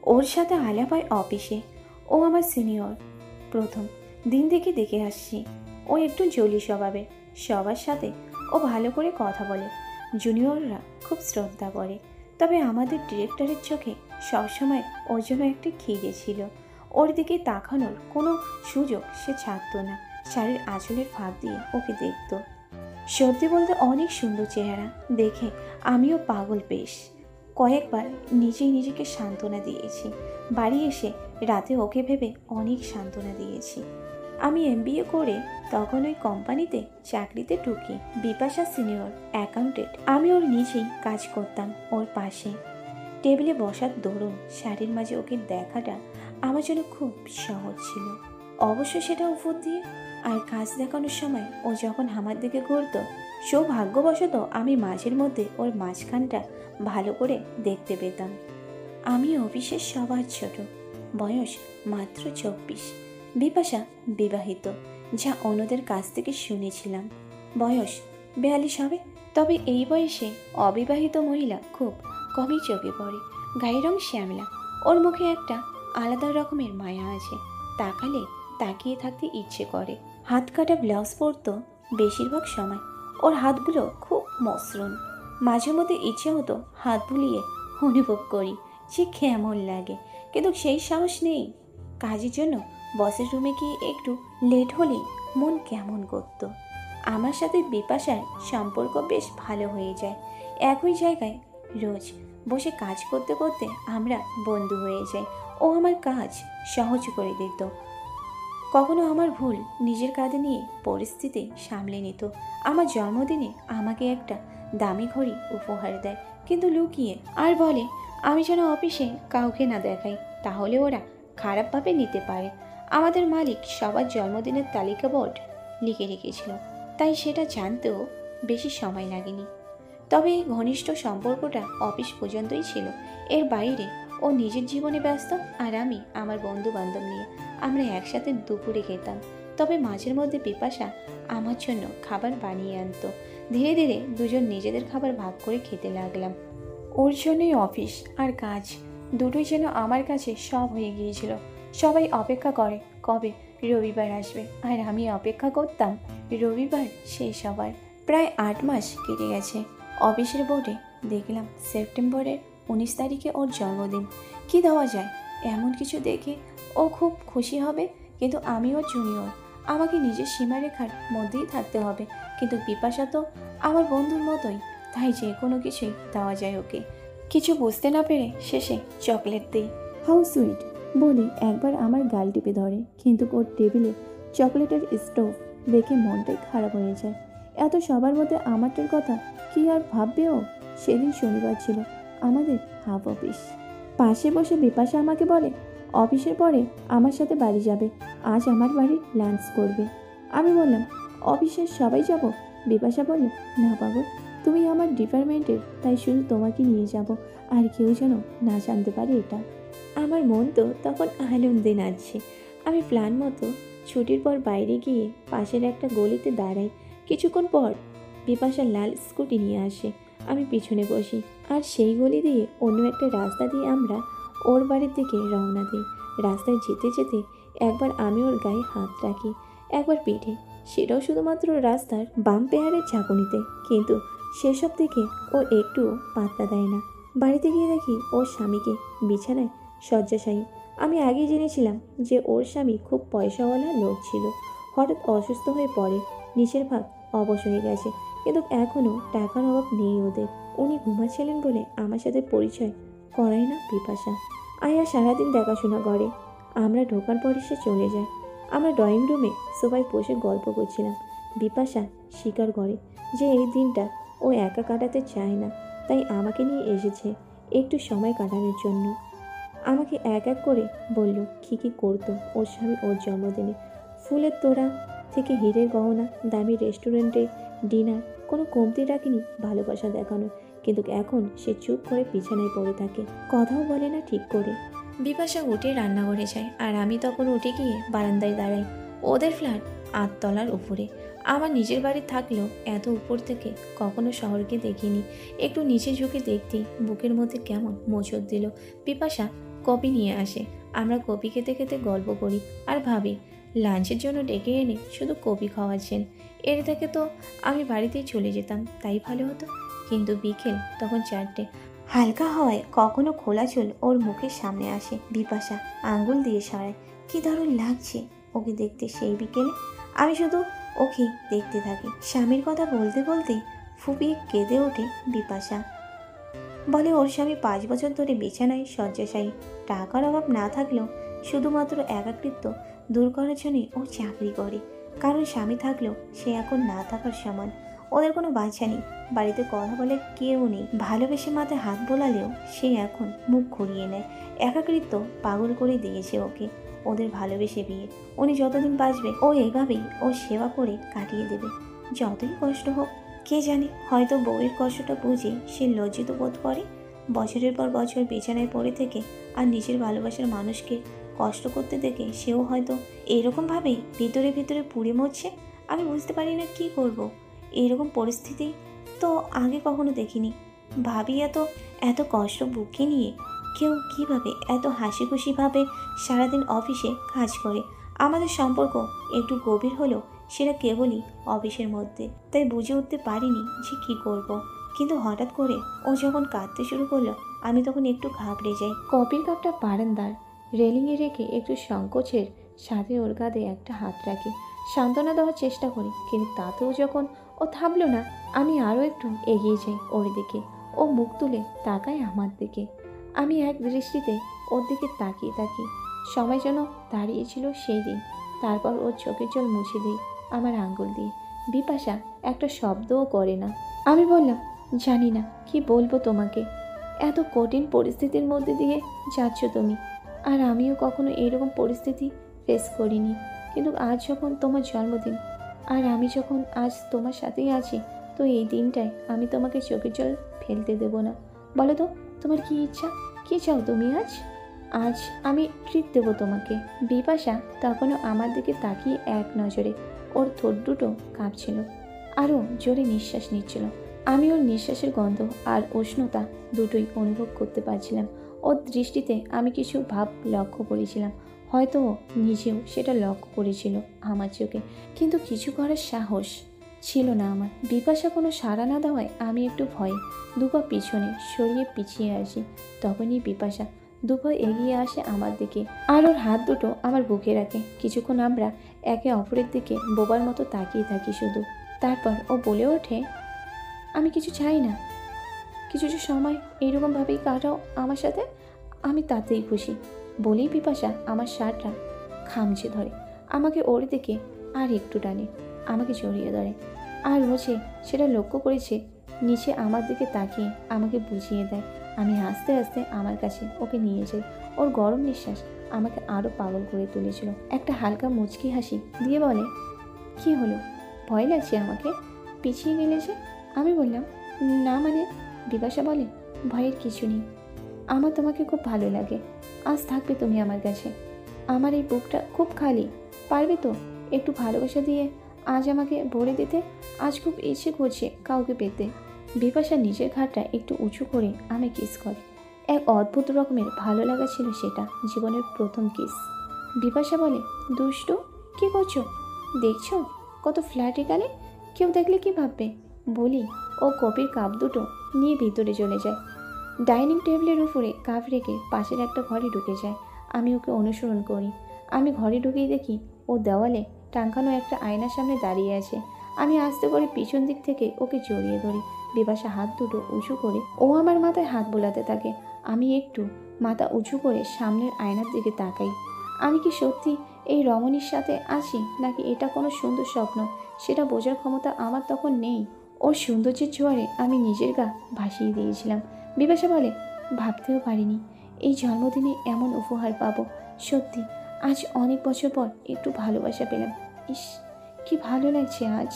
ওর সাথে আলাপ হয় অফিসে। ও আমার সিনিয়র, প্রথম দিন থেকে দেখে আসছি। ও একটু জলি স্বভাবের, সবার সাথে ও ভালো করে কথা বলে, জুনিয়ররা খুব শ্রদ্ধা করে। তবে আমাদের ডিরেক্টরের চোখে সবসময় ওর জন্য একটা খিদে ছিল। ওর দিকে তাকানোর কোনো সুযোগ সে ছাড়তো না। শাড়ির আঁচলের ফাঁক দিয়ে ওকে দেখতো। সত্যি বলতে অনেক সুন্দর চেহারা দেখে আমিও পাগল বেশ। কয়েকবার নিজেই নিজেকে সান্ত্বনা দিয়েছি। বাড়ি এসে রাতে ওকে ভেবে অনেক সান্ত্বনা দিয়েছি। আমি এমবিএ করে তখন ওই কোম্পানিতে চাকরিতে ঢুকি। বিপাশা সিনিয়র অ্যাকাউন্টেন্ট, আমি ওর নিচেই কাজ করতাম, ওর পাশে টেবিলে বসার দরুন শাড়ির মাঝে ওকে দেখাটা আমার জন্য খুব সহজ ছিল। অবশ্য সেটা উপর দিয়ে। আর কাজ দেখানোর সময় ও যখন আমার দিকে ঘুরতো, সৌভাগ্যবশত আমি মাঝের মধ্যে ওর মাঝখানটা ভালো করে দেখতে পেতাম। আমি অফিসের সবার ছোট, বয়স মাত্র 24। বিপাশা বিবাহিত, যা অন্যদের কাছ থেকে শুনেছিলাম। বয়স 42 হবে। তবে এই বয়সে অবিবাহিত মহিলা খুব কমই চোখে পড়ে। গায়ের রং শ্যামলা, ওর মুখে একটা আলাদা রকমের মায়া আছে। তাকালে তাকিয়ে থাকতে ইচ্ছে করে। হাত কাটা ব্লাউজ পরতো বেশিরভাগ সময়। ওর হাতগুলো খুব মসৃণ। মাঝে মধ্যে ইচ্ছে হতো হাত বুলিয়ে অনুভব করি যে কেমন লাগে, কিন্তু সেই সাহস নেই। কাজের জন্য বসের রুমে গিয়ে একটু লেট হলেই মন কেমন করতো। আমার সাথে বিপাশার সম্পর্ক বেশ ভালো হয়ে যায়। একই জায়গায় রোজ বসে কাজ করতে করতে আমরা বন্ধু হয়ে যাই। ও আমার কাজ সহজ করে দিত। কখনো আমার ভুল নিজের কাঁধে নিয়ে পরিস্থিতি সামলে নিত। আমার জন্মদিনে আমাকে একটা দামি ঘড়ি উপহার দেয়, কিন্তু লুকিয়ে, আর বলে আমি যেন অফিসে কাউকে না দেখাই, তাহলে ওরা খারাপভাবে নিতে পারে। আমাদের মালিক সবার জন্মদিনের তালিকা বোর্ড লিখে রেখেছিল, তাই সেটা জানতেও বেশি সময় লাগেনি। তবে এই ঘনিষ্ঠ সম্পর্কটা অফিস পর্যন্তই ছিল। এর বাইরে ও নিজের জীবনে ব্যস্ত, আর আমি আমার বন্ধু বান্ধব নিয়ে। আমরা একসাথে দুপুরে খেতাম, তবে মাঝের মধ্যে বিপাশা আমার জন্য খাবার বানিয়ে আনতো। ধীরে ধীরে দুজন নিজেদের খাবার ভাগ করে খেতে লাগলাম। ওর জন্যই অফিস আর কাজ দুটোই যেন আমার কাছে সব হয়ে গিয়েছিল। সবাই অপেক্ষা করে কবে রবিবার আসবে, আর আমি অপেক্ষা করতাম রবিবার শেষ হবার। প্রায় 8 মাস কেটে গেছে। অফিসের বোর্ডে দেখলাম সেপ্টেম্বরের 19 তারিখে ওর জন্মদিন। কি দেওয়া যায় এমন কিছু দেখে ও খুব খুশি হবে, কিন্তু আমি ওর জুনিয়র, আমাকে নিজের সীমারেখার মধ্যেই থাকতে হবে। কিন্তু বিপাশা তো আমার বন্ধুর মতোই, তাই যে কোনো কিছুই দেওয়া যায় ওকে। কিছু বুঝতে না পেরে শেষে চকলেট দিই। হাউ সুইট বলে একবার আমার গাল টিপে ধরে, কিন্তু ওর টেবিলে চকলেটের স্টোভ দেখে মনটাই খারাপ হয়ে যায়। এত সবার মধ্যে আমারটার কথা কি আর ভাববে ও? সেদিন শনিবার ছিল, আমাদের হাফ অফিস। পাশে বসে বিপাশা আমাকে বলে অফিসের পরে আমার সাথে বাড়ি যাবে, আজ আমার বাড়ি লাঞ্চ করবে। আমি বললাম অফিসের সবাই যাব? বিপাশা বলল না পাগল, তুমি আমার ডিপার্টমেন্টের, তাই শুধু তোমাকে নিয়ে যাব, আর কেউ যেন না জানতে পারে এটা। আমার মন তো তখন আনন্দে নাচছে। আমি প্ল্যান মতো ছুটির পর বাইরে গিয়ে পাশের একটা গলিতে দাঁড়াই। কিছুক্ষণ পর বিপাশা লাল স্কুটি নিয়ে আসে। আমি পিছনে বসি, আর সেই গলি দিয়ে অন্য একটা রাস্তা দিয়ে আমরা ওর বাড়ির দিকে রওনা দিই। রাস্তায় যেতে যেতে একবার আমি ওর গায়ে হাত রাখি, একবার পিঠে, সেটাও শুধুমাত্র রাস্তার বাম পেয়ারের ঝাঁকুনিতে। কিন্তু সেসব থেকে ও একটুও পাত্তা দেয় না। বাড়িতে গিয়ে দেখি ওর স্বামীকে বিছানায় শয্যাশায়ী। আমি আগেই জেনেছিলাম যে ওর স্বামী খুব পয়সাওয়ালা লোক ছিল, হঠাৎ অসুস্থ হয়ে পড়ে, নিচের ভাগ অবশ হয়ে গেছে, কিন্তু এখনও টাকার অভাব নেই ওদের। উনি ঘুমাচ্ছিলেন বলে আমার সাথে পরিচয় করায় না বিপাশা। আয়া সারাদিন দেখাশোনা করে। আমরা ঢোকার পরে সে চলে যায়। আমরা ড্রয়িং রুমে সবাই বসে গল্প করছিলাম। বিপাশা স্বীকার করে যে এই দিনটা ও একা কাটাতে চায় না, তাই আমাকে নিয়ে এসেছে একটু সময় কাটানোর জন্য। আমাকে এক এক করে বলল কী কী করতো ওর স্বামী ওর জন্মদিনে। ফুলের তোড়া থেকে হীরের গহনা, দামি রেস্টুরেন্টে ডিনার, কোনো কমতি রাখেনি ভালোবাসা দেখানো। কিন্তু এখন সে চুপ করে বিছানায় পড়ে থাকে, কথাও বলে না ঠিক করে। বিপাশা উঠে রান্নাঘরে যায়, আর আমি তখন উঠে গিয়ে বারান্দায় দাঁড়াই। ওদের ফ্ল্যাট 8 তলার উপরে। আমার নিজের বাড়ি থাকলেও এত উপর থেকে কখনো শহরকে দেখিনি। একটু নিচে ঝুঁকে দেখতেই বুকের মধ্যে কেমন মোচড় দিল। বিপাশা কপি নিয়ে আসে। আমরা কপি খেতে খেতে গল্প করি আর ভাবি লাঞ্চের জন্য ডেকে এনে শুধু কপি খাওয়াচ্ছেন। এর থেকে তো আমি বাড়িতেই চলে যেতাম, তাই ভালো হতো। কিন্তু বিকেল তখন 4টে। হালকা হওয়ায় কখনো খোলা চুল ওর মুখের সামনে আসে। বিপাশা আঙ্গুল দিয়ে সরায়। কি দারুণ লাগছে ওকে দেখতে সেই বিকেলে। আমি শুধু ওকে দেখতে থাকি। স্বামীর কথা বলতে বলতে ফুপিয়ে কেঁদে ওঠে বিপাশা। বলে ওর স্বামী 5 বছর ধরে বিছানায় শয্যাশায়ী। টাকার অভাব না থাকলেও শুধুমাত্র একাকিত্ব দূর করার জন্যই ও চাকরি করে। কারণ স্বামী থাকলেও সে এখন না থাকার সমান। ওদের কোনো বাচ্চা নেই, বাড়িতে কথা বলে কেউ নেই। ভালোবেসে মাথায় হাত বোলালেও সে এখন মুখ ঘুরিয়ে নেয়। একাকিত্ব পাগল করে দিয়েছে ওকে। ওদের ভালোবেসে বিয়ে। উনি যতদিন বাঁচবে ও এভাবেই ওর সেবা করে কাটিয়ে দেবে, যতই কষ্ট হোক। কে জানে, হয়তো বউয়ের কষ্টটা বুঝে সে লজ্জিত বোধ করে। বছরের পর বছর বিছানায় পড়ে থেকে আর নিজের ভালোবাসার মানুষকে কষ্ট করতে দেখে সেও হয়তো এরকমভাবেই ভিতরে ভিতরে পুড়ে মরছে। আমি বুঝতে পারি না কি করব। এইরকম পরিস্থিতি তো আগে কখনো দেখিনি। ভাবি এত এত কষ্ট বুকে নিয়ে কেউ কিভাবে এত হাসি খুশিভাবে সারাদিন অফিসে কাজ করে। আমাদের সম্পর্ক একটু গভীর হলেও সেটা কেবলই অফিসের মধ্যে, তাই বুঝে উঠতে পারিনি যে কী করব। কিন্তু হঠাৎ করে ও যখন কাঁদতে শুরু করলো আমি তখন একটু ঘাবড়ে যাই। কপির কাপটা বারান্দার রেলিংয়ে রেখে একটু সংকোচের সাথে ওর কাঁধে একটা হাত রাখি। সান্ত্বনা দেওয়ার চেষ্টা করি, কিন্তু তাতেও যখন ও থামলো না আমি আরও একটু এগিয়ে যাই ওর দিকে। ও মুখ তুলে তাকায় আমার দিকে। আমি এক দৃষ্টিতে ওর দিকে তাকিয়ে থাকি। সময় যেন দাঁড়িয়েছিল সেই দিন। তারপর ওর চোখের জল মুছে দিই আমার আঙ্গুল দিয়ে। বিপাশা একটা শব্দও করে না। আমি বললাম, জানি না কি বলবো তোমাকে। এত কঠিন পরিস্থিতির মধ্যে দিয়ে যাচ্ছ তুমি, আর আমিও কখনো এইরকম পরিস্থিতি ফেস করিনি। কিন্তু আজ যখন তোমার জন্মদিন আর আমি যখন আজ তোমার সাথেই আছি, তো এই দিনটায় আমি তোমাকে চোখের জল ফেলতে দেব না। বলো তো তোমার কি ইচ্ছা, কি চাও তুমি আজ? আজ আমি ট্রিট দেবো তোমাকে। বিপাশা তখনও আমার দিকে তাকিয়ে এক নজরে। ওর ঠোঁট দুটো কাঁপছিল, আরও জোরে নিঃশ্বাস নিচ্ছিল। আমি ওর নিঃশ্বাসের গন্ধ আর উষ্ণতা দুটোই অনুভব করতে পারছিলাম। ওর দৃষ্টিতে আমি কিছু ভাব লক্ষ্য করেছিলাম, হয়তো ও নিজেও সেটা লক্ষ্য করেছিল আমার চোখে, কিন্তু কিছু করার সাহস ছিল না আমার। বিপাশা কোনো সাড়া না দেওয়ায় আমি একটু ভয়ে দুপা পিছনে সরিয়ে পিছিয়ে আসি। তখনই বিপাশা দুপা এগিয়ে আসে আমার দিকে আর ওর হাত দুটো আমার বুকে রাখে। কিছুক্ষণ আমরা একে অপরের দিকে বোবার মতো তাকিয়ে থাকি শুধু। তারপর ও বলে ওঠে, আমি কিছু চাই না, কিছু সময় এইরকমভাবেই কাটাও আমার সাথে, আমি তাতেই খুশি। বলেই বিপাশা আমার শার্টটা খামচে ধরে আমাকে ওর দিকে আর একটু টানে, আমাকে জড়িয়ে ধরে। আর হচ্ছে সেটা লক্ষ্য করেছে নিচে আমার দিকে তাকিয়ে আমাকে বুঝিয়ে দেয়। আমি আস্তে আস্তে আমার কাছে ওকে নিয়ে যাই। ওর গরম নিঃশ্বাস আমাকে আরও পাগল করে তুলেছিল। একটা হালকা মুচকি হাসি দিয়ে বলে, কি হলো, ভয় লাগছে আমাকে? পিছিয়ে গেলে যে? আমি বললাম, না মানে। বিপাশা বলে, ভয়ের কিছু নেই, আমার তোমাকে খুব ভালো লাগে। আজ থাকবে তুমি আমার কাছে। আমার এই বুকটা খুব খালি, পারবে তো একটু ভালোবাসা দিয়ে আজ আমাকে ভরে দিতে? আজ খুব ইচ্ছে করছে কাউকে পেতে। বিপাশা নিজের ঘাটটা একটু উঁচু করে আমি কিস করে। এক অদ্ভুত রকমের ভালো লাগা ছিল সেটা, জীবনের প্রথম কিস। বিপাশা বলে, দুষ্টু কি করছো? দেখছো কত ফ্ল্যাটে গেলে, কেউ দেখলে কি ভাববে? বলি ও কপির কাপ দুটো নিয়ে ভিতরে চলে যায়। ডাইনিং টেবিলের উপরে কাপ রেখে পাশের একটা ঘরে ঢুকে যায়। আমি ওকে অনুসরণ করি। আমি ঘরে ঢুকেই দেখি ও দেওয়ালে টাঙ্গানো একটা আয়নার সামনে দাঁড়িয়ে আছে। আমি আস্তে করে পিছন দিক থেকে ওকে জড়িয়ে ধরি। বিপাশা হাত দুটো উঁচু করে ও আমার মাথায় হাত বোলাতে থাকে। আমি একটু মাথা উঁচু করে সামনের আয়নার দিকে তাকাই। আমি কি সত্যি এই রমণীর সাথে আছি, নাকি এটা কোনো সুন্দর স্বপ্ন, সেটা বোঝার ক্ষমতা আমার তখন নেই। ওর সৌন্দর্যের জোয়ারে আমি নিজের গা ভাসিয়ে দিয়েছিলাম। বিপাশা বলে, ভাবতেও পারিনি এই জন্মদিনে এমন উপহার পাবো। সত্যি আজ অনেক বছর পর একটু ভালোবাসা পেলাম। ইস, কি ভালো লাগছে আজ।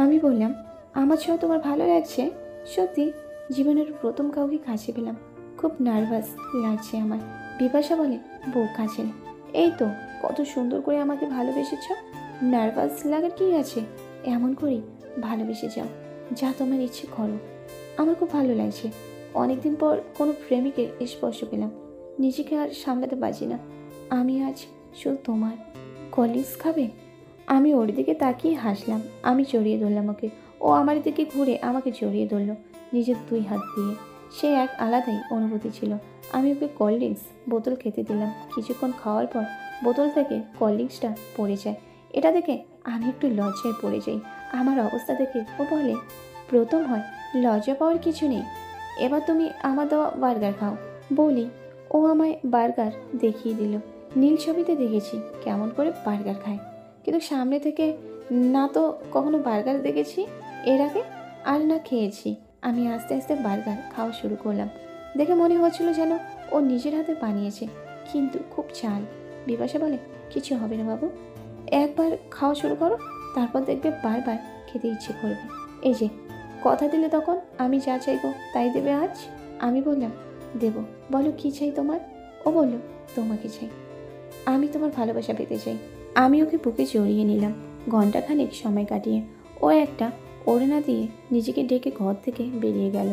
আমি বললাম, আমার ছেও তোমার ভালো লাগছে? সত্যি জীবনের প্রথম কাউকে কাছে পেলাম, খুব নার্ভাস লাগছে আমার। বিপাশা বলে, বউ কাছে এই তো কত সুন্দর করে আমাকে ভালোবেসেছ, নার্ভাস লাগার কি আছে? এমন করেই ভালোবেসে যাও, যা তোমার ইচ্ছে করো। আমার খুব ভালো লাগছে, অনেকদিন পর কোনো প্রেমিকের স্পর্শ পেলাম। নিজেকে আর সামলাতে পারছি না। আমি আজ শুধু তোমার। কলিগস খাবে? আমি ওর দিকে তাকিয়ে হাসলাম। আমি জড়িয়ে ধরলাম ওকে। ও আমার দিকে ঘুরে আমাকে জড়িয়ে ধরলো নিজের 2 হাত দিয়ে। সে এক আলাদাই অনুভূতি ছিল। আমি ওকে কোল্ড ড্রিঙ্কস বোতল খেতে দিলাম। কিছুক্ষণ খাওয়ার পর বোতল থেকে কোল্ড ড্রিঙ্কসটা পড়ে যায়। এটা দেখে আমি একটু লজ্জায় পড়ে যাই। আমার অবস্থা দেখে ও বলে, প্রথম হয়, লজ্জা পাওয়ার কিছু নেই। এবার তুমি আমার দেওয়া বার্গার খাও। বলি ও আমায় বার্গার দেখিয়ে দিল। নীল ছবিতে দেখেছি কেমন করে বার্গার খায়, কিন্তু সামনে থেকে না তো কখনো বার্গার দেখেছি এর আগে, আর না খেয়েছি। আমি আস্তে আস্তে বার্গার খাওয়া শুরু করলাম। দেখে মনে হচ্ছিল যেন ও নিজের হাতে বানিয়েছে, কিন্তু খুব ঝাল। বিপাশা বলে, কিছু হবে না বাবু, একবার খাওয়া শুরু করো, তারপর দেখবে বারবার খেতে ইচ্ছে করবে। এই যে কথা দিলে তখন আমি যা চাইবো তাই দেবে আজ। আমি বললাম, দেব, বলো কি চাই তোমার। ও বলল, তোমাকে চাই, আমি তোমার ভালোবাসা পেতে চাই। আমি ওকে বুকে জড়িয়ে নিলাম। ঘণ্টাখানেক সময় কাটিয়ে ও একটা ওড়না দিয়ে নিজেকে ডেকে ঘর থেকে বেরিয়ে গেল।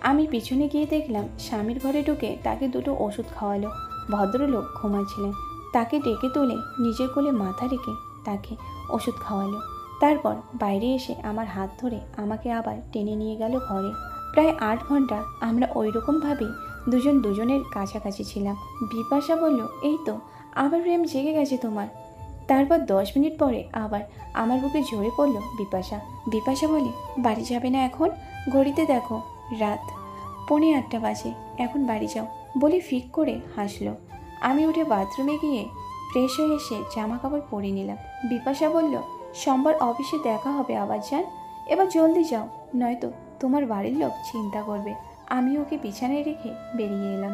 আমি পিছনে গিয়ে দেখলাম স্বামীর ঘরে ঢুকে তাকে 2টো ওষুধ খাওয়ালো। ভদ্রলোক ঘুমাচ্ছিলেন। তাকে ডেকে তুলে নিজের কোলে মাথা রেখে তাকে ওষুধ খাওয়ালো। তারপর বাইরে এসে আমার হাত ধরে আমাকে আবার টেনে নিয়ে গেল ঘরে। প্রায় 8 ঘন্টা আমরা ওই রকমভাবেই দুজন দুজনের কাছাকাছি ছিলাম। বিপাশা বলল, এই তো আবার প্রেম জেগে গেছে তোমার। তারপর 10 মিনিট পরে আবার আমার বুকে ঝরে পড়ল বিপাশা। বিপাশা বলে, বাড়ি যাবে না এখন? ঘড়িতে দেখো রাত 7:45 বাজে, এখন বাড়ি যাও বলে ফিক করে হাসলো। আমি উঠে বাথরুমে গিয়ে ফ্রেশ হয়ে এসে জামা কাপড় পরে নিলাম। বিপাশা বলল, সোমবার অফিসে দেখা হবে আবার যান, এবার জলদি যাও, নয়তো তোমার বাড়ির লোক চিন্তা করবে। আমি ওকে বিছানায় রেখে বেরিয়ে এলাম।